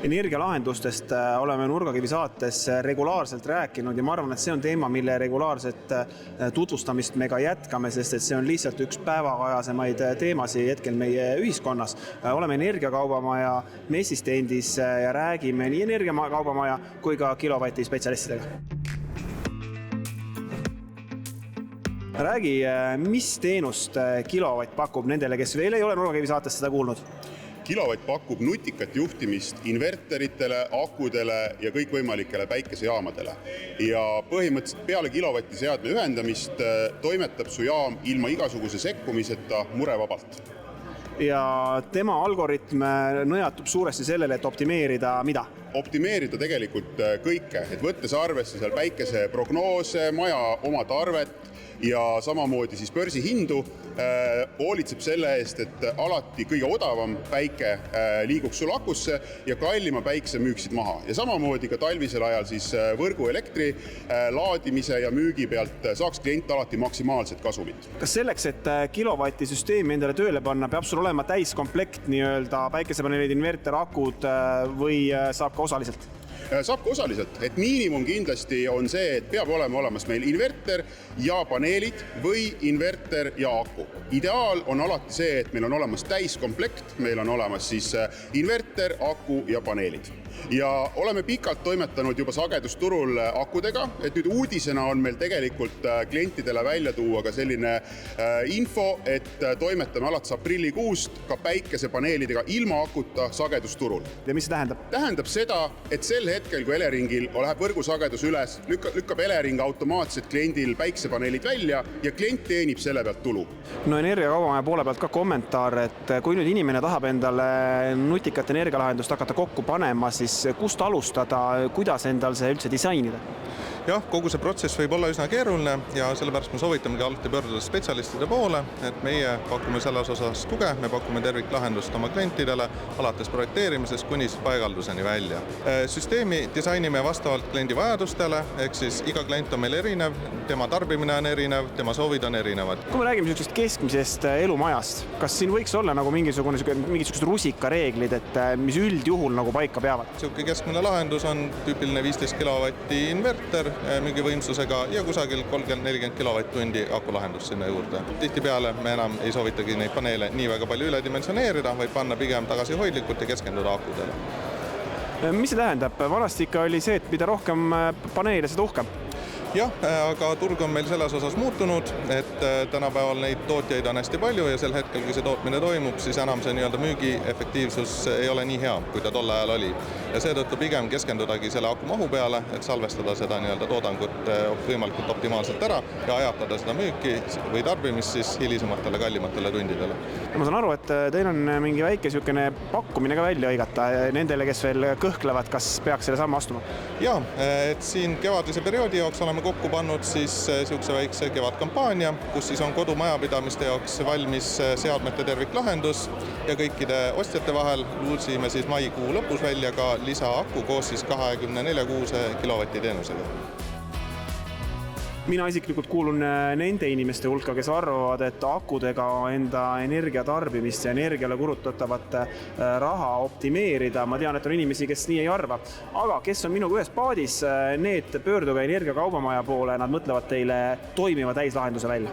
Energialahendustest oleme Nurgakivi saates regulaarselt rääkinud ja ma arvan, et see on teema, mille regulaarset tutvustamist me ka jätkame, sest et see on lihtsalt üks päevakajasemaid teemasid hetkel meie ühiskonnas. Oleme Energiakaubamaja messistendis ja räägime nii Energiakaubamaja kui ka kilovati spetsialistidega. Räägi, mis teenust kilovatt pakub nendele, kes veel ei ole Nurgakivi saates seda kuulnud? Kilovatt pakub nutikat juhtimist inverteritele, akudele ja kõikvõimalikele päikesejaamadele. Ja põhimõtteliselt peale kilovatti seadme ühendamist toimetab su jaam ilma igasuguse sekkumiseta murevabalt. Ja tema algoritm nõjatub suuresti sellele, et optimeerida mida? Optimeerida tegelikult kõike, et võttes arvesse seal päikese prognoose, maja oma tarvet ja samamoodi siis börsihindu, hoolitseb selle eest, et alati kõige odavam päike liiguks sul akusse ja kallima päikse müüksid maha. Ja samamoodi ka talvisel ajal siis võrgu elektri laadimise ja müügi pealt saaks klient alati maksimaalset kasumit. Kas selleks, et kilovati süsteemi endale tööle panna, peab sul olema täiskomplekt nii-öelda päikesepaneelid, inverter, akud või saab ka osaliselt? Saab ka osaliselt, et miinimum kindlasti on see, et peab olema olemas meil inverter ja paneelid või inverter ja aku. Ideaal on alati see, et meil on olemas täiskomplekt, meil on olemas siis inverter, aku ja paneelid. Ja oleme pikalt toimetanud juba sagedusturul akudega, et nüüd uudisena on meil tegelikult klientidele välja tuua ka selline info, et toimetame alates aprillikuust ka päikesepaneelidega ilma akuta sagedusturul. Ja mis see tähendab? Tähendab seda, et sel hetkel, kui Eleringil läheb võrgusagedus üles, lükkab Elering automaatselt kliendil päikesepaneelid välja ja klient teenib selle pealt tulu. No Energiakaubamaja poole pealt ka kommentaar, et kui nüüd inimene tahab endale nutikat energialahendust hakata kokku panema, siis kust alustada, kuidas endal see üldse disainida? Jah, kogu see protsess võib olla üsna keeruline ja sellepärast me soovitamegi alati pöörduda spetsialistide poole, et meie pakume selles osas tuge, me pakume terviklahendust oma klientidele, alates projekteerimisest kuni paigalduseni välja. Süsteemi disainime vastavalt kliendi vajadustele, ehk siis iga klient on meil erinev, tema tarbimine on erinev, tema soovid on erinevad. Kui me räägime sellisest keskmisest elumajast, kas siin võiks olla nagu mingisugused rusikareeglid, et mis üldjuhul nagu paika peavad? Selline keskmine lahendus on tüüpiline 15 kilovatti inverter, müügivõimsusega ja kusagil 30-40 kilovatt-tundi akulahendust sinna juurde. Tihtipeale me enam ei soovitagi neid paneele nii väga palju üledimensioneerida, vaid panna pigem tagasihoidlikult ja keskenduda akudele. Mis see tähendab? Vanasti ikka oli see, et mida rohkem paneele, seda uhkem. Jah, aga turg on meil selles osas muutunud, et tänapäeval neid tootjaid on hästi palju ja sel hetkel, kui see tootmine toimub, siis enam see nii-öelda müügiefektiivsus ei ole nii hea, kui ta tol ajal oli. Ja seetõttu pigem keskendudagi selle aku mahu peale, et salvestada seda nii-öelda toodangut võimalikult optimaalselt ära ja ajatada seda müüki või tarbimist siis hilisematele kallimatele tundidele. Ma saan aru, et teil on mingi väike sükene pakkumine ka välja õigata nendele, kes veel kõhklevad, kas peaks selle samme astuma? Jaa, et siin kevadise perioodi jaoks oleme kokku pannud siis siukse väikse kevadkampaania, kus siis on kodumajapidamiste jaoks valmis seadmete terviklahendus ja kõikide ostjate vahel luusime siis maikuu lõpus välja ka lisaaku koos siis 24-kuuse kilovatti teenusega. Mina isiklikult kuulun nende inimeste hulka, kes arvavad, et akudega enda energiatarbimist ja energiale kulutatavat raha optimeerida. Ma tean, et on inimesi, kes nii ei arva. Aga kes on minuga ühes paadis, need pöörduge Energiakaubamaja poole, nad mõtlevad teile toimiva täislahenduse välja.